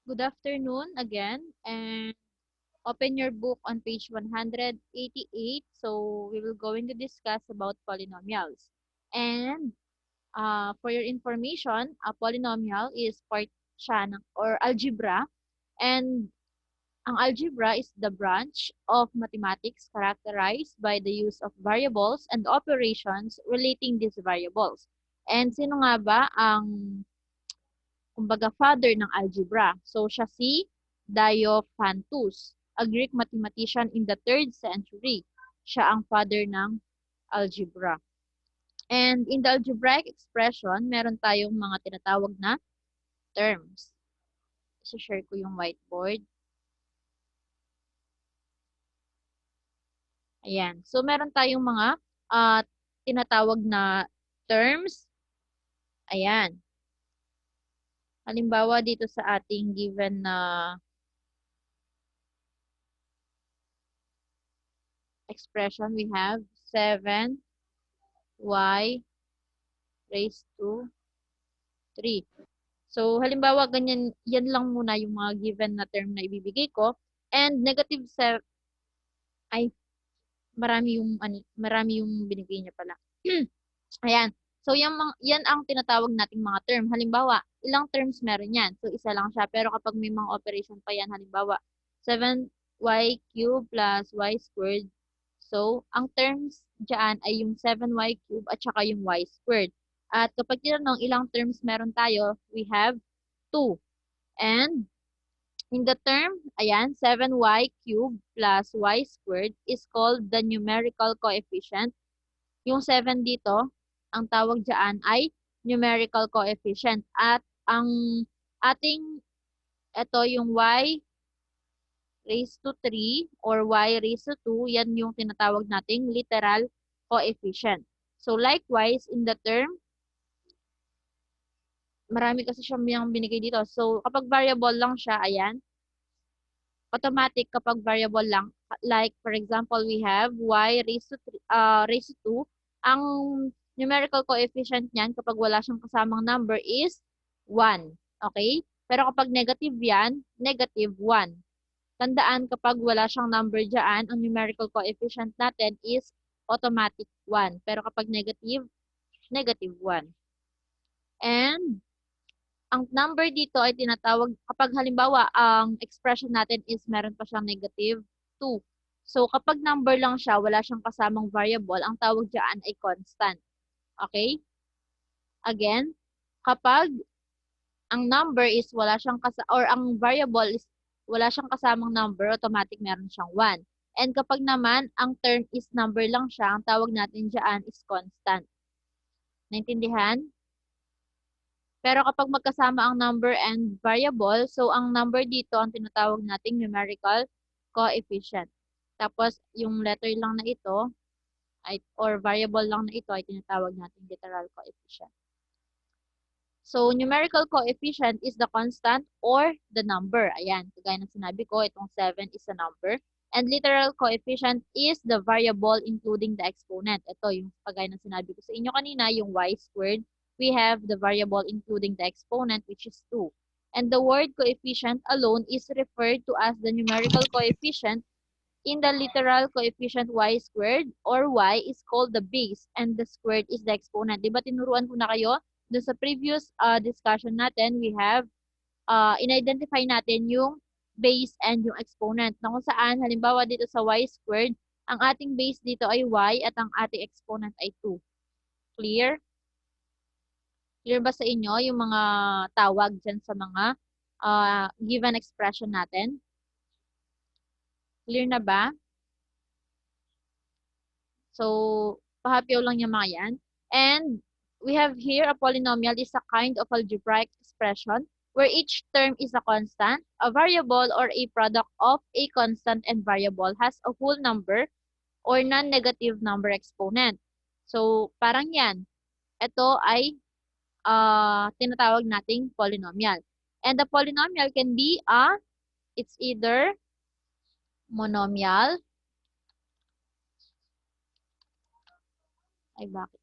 Good afternoon again, and open your book on page 188. So we will going to discuss about polynomials. And for your information, a polynomial is part siya or algebra. And ang algebra is the branch of mathematics characterized by the use of variables and operations relating these variables. And sino nga ba ang kumbaga father ng algebra? So siya si Diophantus, a Greek mathematician in the 3rd century. Siya ang father ng algebra. And in the algebraic expression, meron tayong mga tinatawag na terms. I-share ko yung whiteboard. Ayan. So, meron tayong mga tinatawag na terms. Ayan. Halimbawa, dito sa ating given na expression, we have 7y raised to 3. So, halimbawa, ganyan, yan lang muna yung mga given na term na ibibigay ko. And negative 7, ay, marami yung binigay niya pala. Ayan. So, yan ang tinatawag nating mga term. Halimbawa, ilang terms meron yan? So, isa lang siya. Pero kapag may mga operation pa yan, halimbawa, 7y cubed plus y squared. So, ang terms dyan ay yung 7y cubed at saka yung y squared. At kapag tinanong ilang terms meron tayo, we have 2. And in the term, ayan, 7y cubed plus y squared is called the numerical coefficient. Yung 7 dito, ang tawag dyan ay numerical coefficient. At ang ating, ito yung y raised to 3 or y raised to 2, yan yung tinatawag nating literal coefficient. So likewise, in the term, marami kasi siyang binigay dito. So kapag variable lang siya, ayan, automatic kapag variable lang. Like, for example, we have y raised to 2. Ang numerical coefficient niyan kapag wala siyang kasamang number is 1. Okay? Pero kapag negative yan, negative 1. Tandaan kapag wala siyang number dyan, ang numerical coefficient natin is automatic 1. Pero kapag negative, negative 1. And ang number dito ay tinatawag, kapag halimbawa, ang expression natin is meron pa siyang negative 2. So, kapag number lang siya, wala siyang kasamang variable, ang tawag dyan ay constant. Okay? Again, kapag ang number is wala siyang or ang variable is wala siyang kasamang number, automatic meron siyang 1. And kapag naman, ang term is number lang siya, ang tawag natin dyan is constant. Naintindihan? Pero kapag magkasama ang number and variable, so ang number dito ang tinatawag nating numerical coefficient. Tapos yung letter lang na ito ay or variable lang na ito ay tinatawag nating literal coefficient. So numerical coefficient is the constant or the number. Ayan, kagaya ng sinabi ko, itong 7 is a number. And literal coefficient is the variable including the exponent. Ito yung kagaya ng sinabi ko sa inyo kanina, yung y squared. We have the variable including the exponent, which is 2. And the word coefficient alone is referred to as the numerical coefficient. In the literal coefficient y squared or y is called the base and the squared is the exponent. Diba tinuruan ko na kayo? Doon sa previous discussion natin, we have in-identify natin yung base and yung exponent. Na kung saan, halimbawa dito sa y squared, ang ating base dito ay y at ang ating exponent ay 2. Clear? Clear ba sa inyo yung mga tawag dyan sa mga given expression natin? Clear na ba? So, pahapyaw lang yung mga yan. And we have here a polynomial is a kind of algebraic expression where each term is a constant, a variable, or a product of a constant and variable has a whole number or non-negative number exponent. So, parang yan. Ito ay tinatawag nating polynomial. And the polynomial can be it's either monomial. Ay, bakit?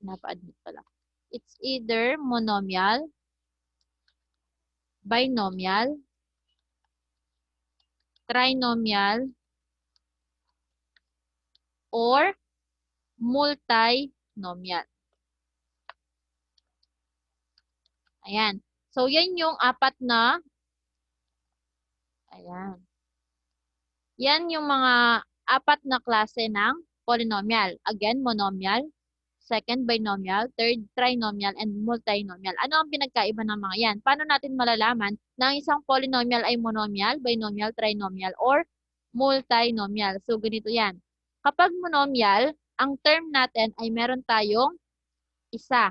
Pinapa-admit pala. It's either monomial binomial, trinomial, or multinomial. Ayan. So, yan yung apat na, ayan. Yan yung mga apat na klase ng polynomial. Again, monomial, second, binomial, third, trinomial, and multinomial. Ano ang pinagkaiba ng mga yan? Paano natin malalaman na ang isang polynomial ay monomial, binomial, trinomial, or multinomial? So, ganito yan. Kapag monomial, ang term natin ay meron tayong isa.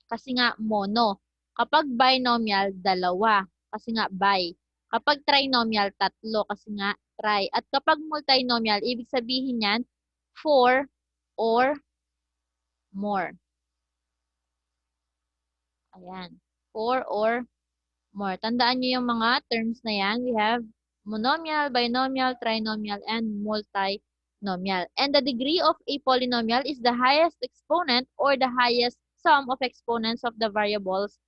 Kasi nga mono. Kapag binomial, dalawa. Kasi nga bi. Kapag trinomial, tatlo. Kasi nga tri. At kapag multinomial, ibig sabihin yan, 4 or more. Ayan. 4 or more. Tandaan nyo yung mga terms na yan. We have monomial, binomial, trinomial, and multinomial. And the degree of a polynomial is the highest exponent or the highest sum of exponents of the variables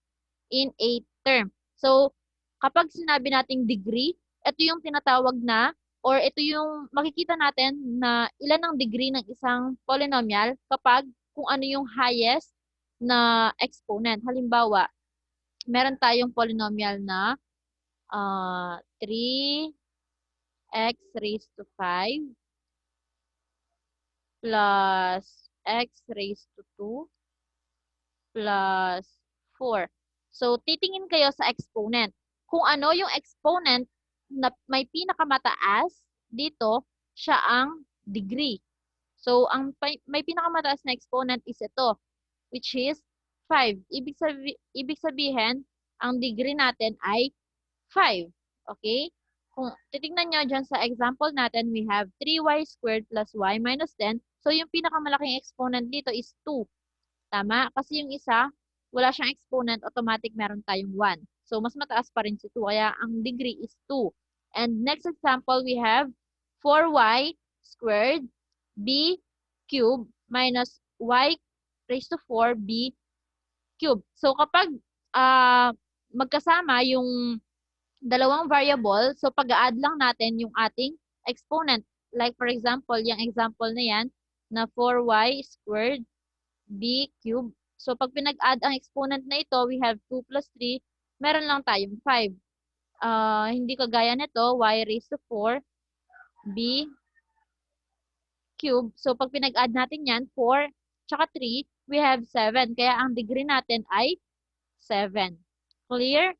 in a term. So, kapag sinabi nating degree, ito yung tinatawag na or ito yung makikita natin na ilan ang degree ng isang polynomial kapag kung ano yung highest na exponent. Halimbawa, meron tayong polynomial na 3x raised to 5 plus x raised to 2 plus 4. So, titingin kayo sa exponent. Kung ano yung exponent na may pinakamataas, dito, siya ang degree. So, ang may pinakamataas na exponent is ito, which is 5. Ibig sabihin, ang degree natin ay 5. Okay? Kung titingnan nyo dyan sa example natin, we have 3y squared plus y minus 10. So, yung pinakamalaking exponent dito is 2. Tama? Kasi yung isa, wala siyang exponent, automatic meron tayong 1. So, mas mataas pa rin si 2. Kaya, ang degree is 2. And next example, we have 4y squared b cubed minus y raised to 4b cubed. So, kapag magkasama yung dalawang variable, so pag-add lang natin yung ating exponent. Like for example, yung example na yan, na 4y squared b cubed. So pag pinag-add ang exponent na ito, we have 2 plus 3, meron lang tayong 5. Hindi kagaya nito, y raised to 4 b cubed. So pag pinag-add natin yan, 4 tsaka 3, we have 7. Kaya ang degree natin ay 7. Clear?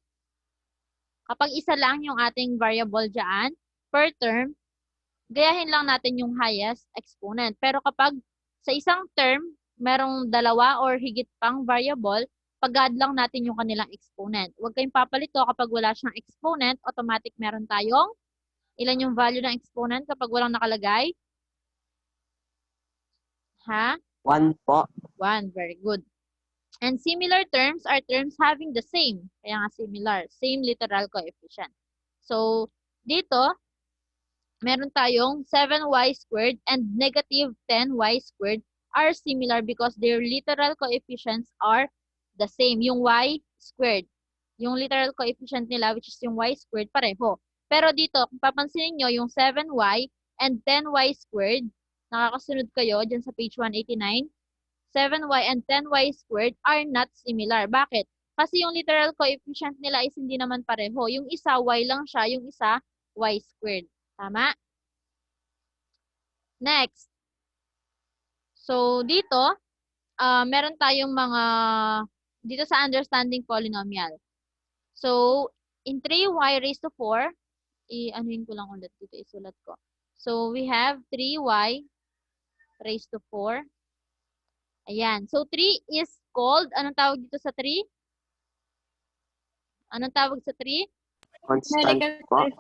Kapag isa lang yung ating variable dyan, per term, gayahin lang natin yung highest exponent. Pero kapag sa isang term, merong dalawa or higit pang variable, pag-add lang natin yung kanilang exponent. Huwag kayong papalito kapag wala siyang exponent, automatic meron tayong ilan yung value ng exponent kapag walang nakalagay? Ha? 1 po. 1. Very good. And similar terms are terms having the same. Kaya nga similar. Same literal coefficient. So, dito, meron tayong 7y squared and negative 10y squared are similar because their literal coefficients are the same. Yung y squared. Yung literal coefficient nila, which is yung y squared, pareho. Pero dito, kung papansinin nyo, yung 7y and 10y squared, nakakasunod kayo dyan sa page 189, 7y and 10y squared are not similar. Bakit? Kasi yung literal coefficient nila is hindi naman pareho. Yung isa, y lang siya. Yung isa, y squared. Tama? Next. So, dito, meron tayong mga, dito sa understanding polynomial. So, in 3y raised to 4, anuhin ko lang ulit dito, isulat ko. So, we have 3y raised to 4. Ayan. So, 3 is called, anong tawag dito sa 3? Anong tawag sa 3? Constant po.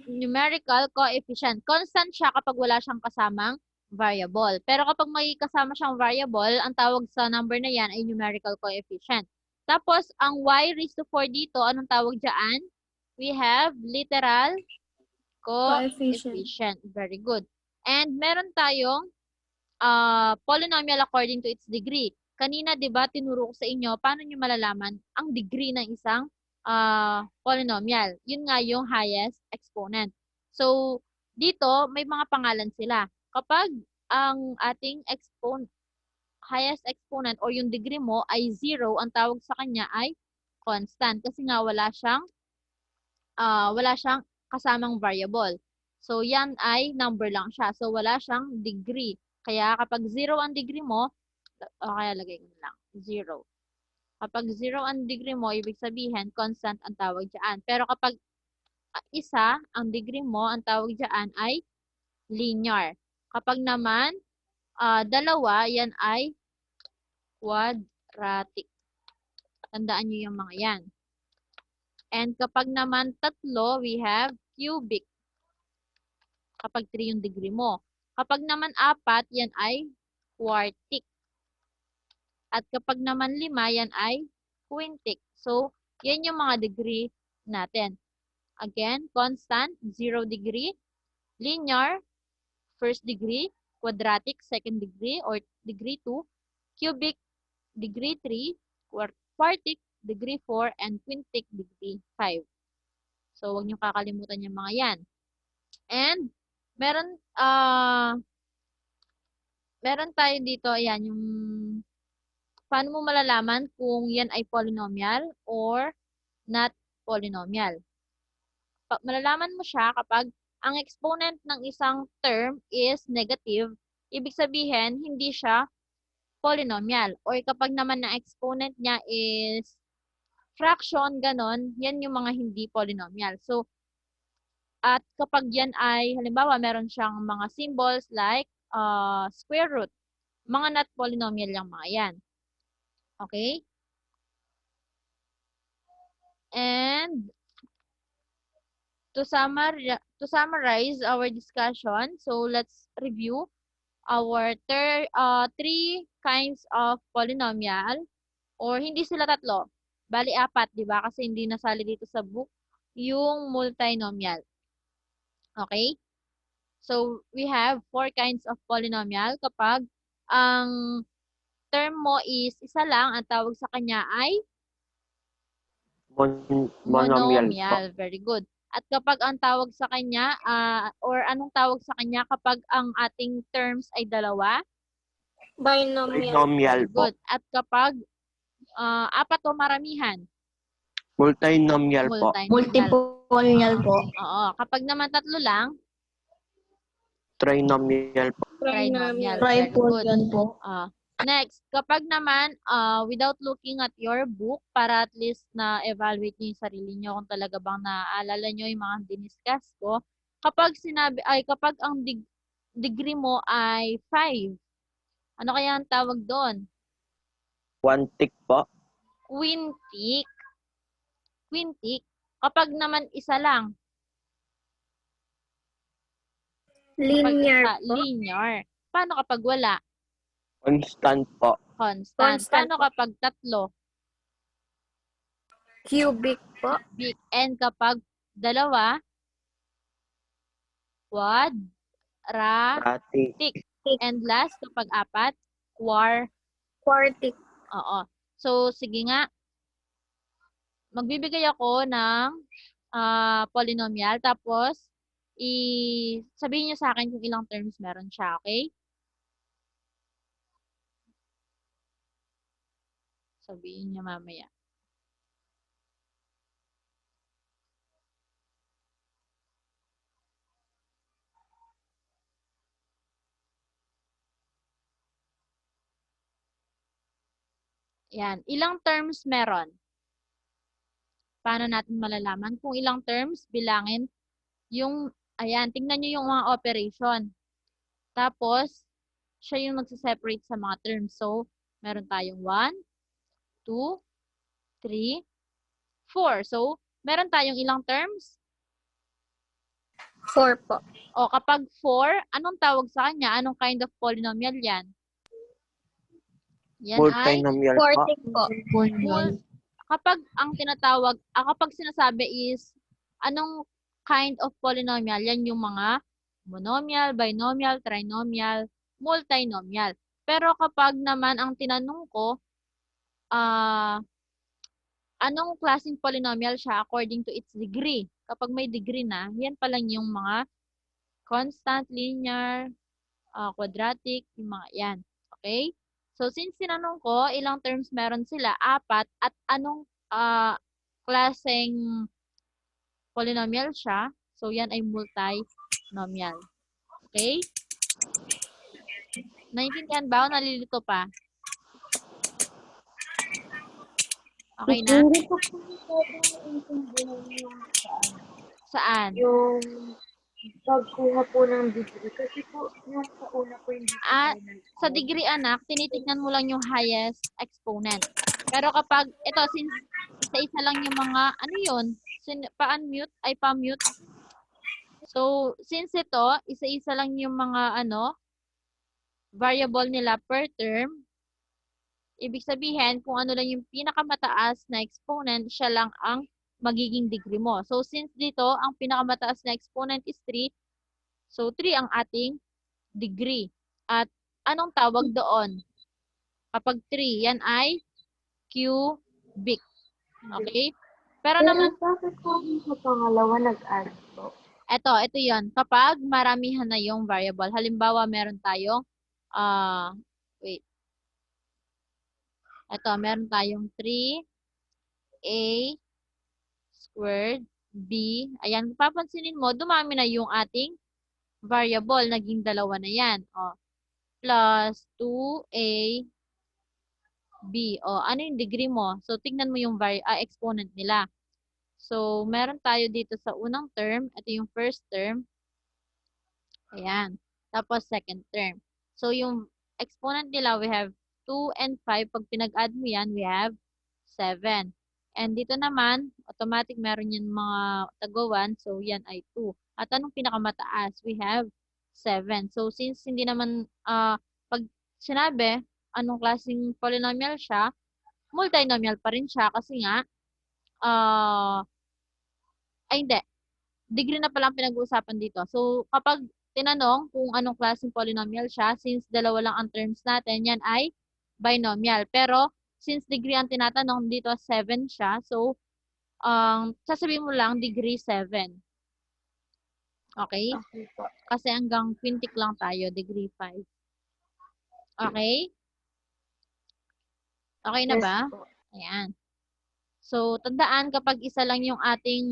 Numerical coefficient. Constant siya kapag wala siyang kasamang variable. Pero kapag may kasama siyang variable, ang tawag sa number na yan ay numerical coefficient. Tapos, ang y raised to 4 dito, anong tawag dyan? We have literal coefficient. Very good. And meron tayong polynomial according to its degree. Kanina, di ba, tinuro ko sa inyo, paano nyo malalaman ang degree ng isang polynomial. Yun nga yung highest exponent. So, dito, may mga pangalan sila. Kapag ang ating highest exponent or yung degree mo ay 0, ang tawag sa kanya ay constant. Kasi nga wala siyang kasamang variable. So, yan ay number lang siya. So, wala siyang degree. Kaya kapag 0 ang degree mo, kaya lagay ko na lang, 0. Kapag 0 ang degree mo, ibig sabihin, constant ang tawag dyan. Pero kapag isa ang degree mo, ang tawag dyan ay linear. Kapag naman, dalawa, yan ay quadratic. Tandaan nyo yung mga yan. And kapag naman tatlo, we have cubic. Kapag 3 yung degree mo. Kapag naman 4, yan ay quartic. At kapag naman 5, yan ay quintic. So, yan yung mga degree natin. Again, constant, 0 degree. Linear, first degree. Quadratic, second degree or degree 2. Cubic, degree 3. Quartic, degree 4. And quintic, degree 5. So, huwag niyo kakalimutan yung mga yan. And, meron tayo dito, ayan, yung paano mo malalaman kung yan ay polynomial or not polynomial. Malalaman mo siya kapag ang exponent ng isang term is negative, ibig sabihin, hindi siya polynomial. Or kapag naman ang exponent niya is fraction, ganon, yan yung mga hindi polynomial. So, at kapag yan ay, halimbawa, meron siyang mga symbols like square root, mga not polynomial yung mga yan. Okay? And to summarize our discussion, so let's review our three kinds of polynomial, or hindi sila tatlo, bali 4, di ba? Kasi hindi nasali dito sa book yung multinomial. Okay? So, we have 4 kinds of polynomial. Kapag ang term mo is isa lang, ang tawag sa kanya ay Monomial po. monomial. Very good. At kapag ang tawag sa kanya, or anong tawag sa kanya kapag ang ating terms ay dalawa? Binomial po. Good. At kapag 4 o maramihan? Multinomial po. Multinomial po. Oo. Kapag naman 3 lang? Trinomial po. Trinomial. Very good. Tripod po. Next, kapag naman, without looking at your book, para at least na evaluate niyo yung sarili niyo kung talaga bang naaalala niyo yung mga diniscuss ko, kapag kapag ang degree mo ay 5, ano kaya ang tawag doon? Quantic po. Quintic. Quintic. Kapag naman isa lang. Linear po. Linear. Paano kapag wala? Constant po. Constant. Paano kapag 3? Cubic po. Big. And kapag 2? Quadratic. And last, kapag 4? Quartic. Oo. So, sige nga. Magbibigay ako ng polynomial. Tapos, sabihin niyo sa akin kung ilang terms meron siya. Okay? Sabihin niyo mamaya. Yan. Ilang terms meron? Paano natin malalaman? Kung ilang terms, bilangin yung, ayan, tingnan nyo yung mga operation. Tapos, siya yung magsa-separate sa mga terms. So, meron tayong 1, 2, 3, 4. So, meron tayong ilang terms? 4 po. O, kapag 4, anong tawag sa kanya? Anong kind of polynomial yan? Yan ay Multinomial po. Quartic po. kapag ang tinatawag, kapag sinasabi is, anong kind of polynomial? Yan yung mga monomial, binomial, trinomial, multinomial. Pero kapag naman ang tinanong ko, anong klaseng polynomial siya according to its degree. Kapag may degree na, yan pa lang yung mga constant, linear, quadratic, yung mga yan. Okay? So, since sinanong ko, ilang terms meron sila? 4. At anong klaseng polynomial siya? So, yan ay multinomial. Okay? Naintindihan ba o nalilito pa? Okay na? Hindi ko po intindihan yung Saan? yung pagkuha po ng degree. Kasi po, yung sa una po hindi po Ah, tayo nag- sa degree anak, tinitignan mo lang yung highest exponent. Pero kapag, ito, since isa-isa lang yung mga, ano yun? Pa-unmute? Ay, pa-mute? So, since ito, isa-isa lang yung mga, variable nila per term, ibig sabihin, kung ano lang yung pinakamataas na exponent, siya lang ang magiging degree mo. So, since dito, ang pinakamataas na exponent is 3, so 3 ang ating degree. At anong tawag doon? Kapag 3, yan ay cubic. Okay? Pero naman, bakit po sa pangalawa nag-add po? ito yon. Kapag maramihan na yung variable. Halimbawa, meron tayong, wait. Meron tayong 3a squared b. Ayan, papansinin mo, dumami na yung ating variable. Naging 2 na yan. Plus 2a b. Ano yung degree mo? So, tignan mo yung exponent nila. So, meron tayo dito sa unang term. Ito yung first term. Ayan. Tapos, second term. So, yung exponent nila, we have 2 and 5. Pag pinag-add mo yan, we have 7. And dito naman, automatic meron yan mga taguan. So, yan ay 2. At anong pinakamataas? We have 7. So, since hindi naman, pag sinabi, anong klaseng polynomial siya, multinomial pa rin siya kasi nga, hindi. Degree na pala ang pinag-uusapan dito. So, kapag tinanong kung anong klaseng polynomial siya, since dalawa lang ang terms natin, yan ay binomial. Pero, since degree ang tinatanong dito, 7 siya. So, sasabihin mo lang degree 7. Okay? Okay po. Kasi hanggang quintic lang tayo, degree 5. Okay? Okay na Yes ba? po. Ayan. So, tandaan kapag isa lang yung ating,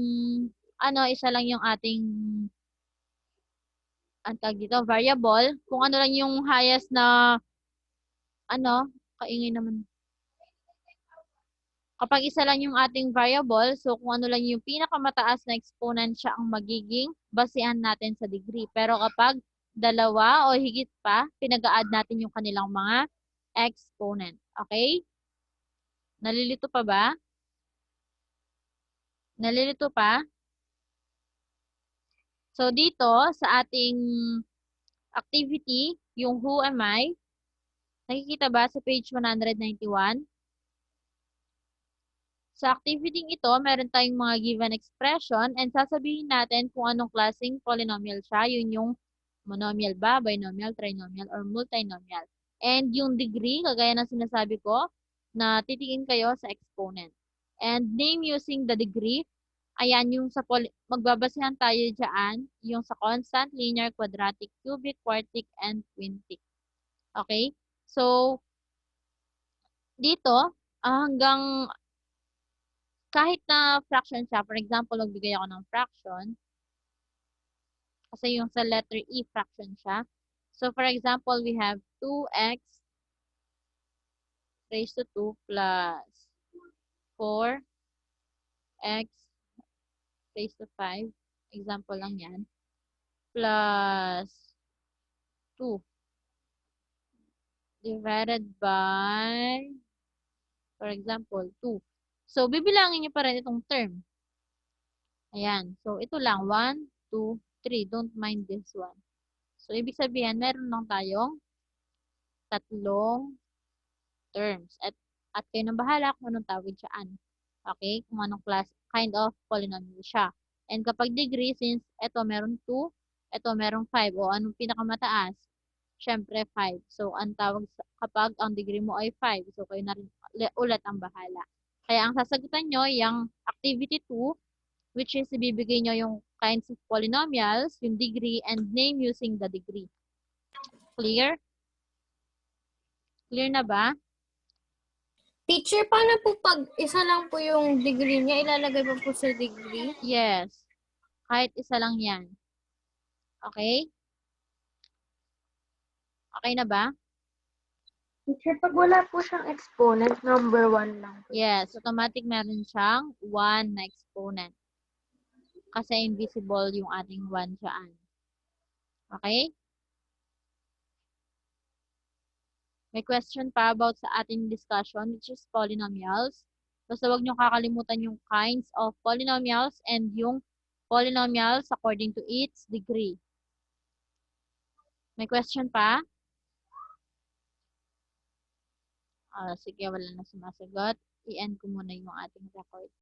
ang tawag dito, variable, kung ano lang yung highest na, kaingay naman. Kapag isa lang yung ating variable, so kung ano lang yung pinakamataas na exponent siya ang magiging basehan natin sa degree. Pero kapag dalawa o higit pa, pinag-a-add natin yung kanilang mga exponent. Okay? Nalilito pa ba? Nalilito pa? So, dito, sa ating activity, yung who am I, nakikita ba sa page 191? Sa activity ito, meron tayong mga given expression and sasabihin natin kung anong klaseng polynomial siya. Yun yung monomial ba, binomial, trinomial, or multinomial. And yung degree, kagaya ng sinasabi ko, na titingin kayo sa exponent. And name using the degree, ayan yung sa magbabasehan tayo dyan, yung sa constant, linear, quadratic, cubic, quartic, and quintic. Okay? So, dito, hanggang kahit na fraction siya, for example, magbigay ako ng fraction, kasi yung sa letter E, fraction siya. So, for example, we have 2x raised to 2 plus 4x raised to 5. Example lang yan. Plus 2 divided by, for example, 2. So, bibilangin niyo pa rin itong term. Ayan. So, ito lang. 1, 2, 3. Don't mind this one. So, ibig sabihin, meron lang tayong tatlong terms. At kayo nang bahala kung anong tawag siyaan. Okay? Kung anong kind of polynomial siya. And kapag degree, since ito meron 2, ito meron 5. O anong pinakamataas? Siyempre, 5. So, ang tawag kapag ang degree mo ay 5. So, kayo na rin ulit ang bahala. Kaya ang sasagutan nyo, yung activity 2, which is ibibigay nyo yung kinds of polynomials, yung degree, and name using the degree. Clear? Clear na ba? Teacher, paano po pag isa lang po yung degree niya, ilalagay pa po sa degree? Yes. Kahit isa lang yan. Okay? Okay na ba? Teacher, pag wala po siyang exponent, number 1 lang po. Yes. Automatic meron siyang 1 na exponent. Kasi invisible yung ating 1 dyan. Okay? May question pa about sa ating discussion, which is polynomials. Basta huwag nyo kakalimutan yung kinds of polynomials and yung polynomials according to its degree. May question pa? Sige, wala na sumasagot. I-end ko muna yung ating record.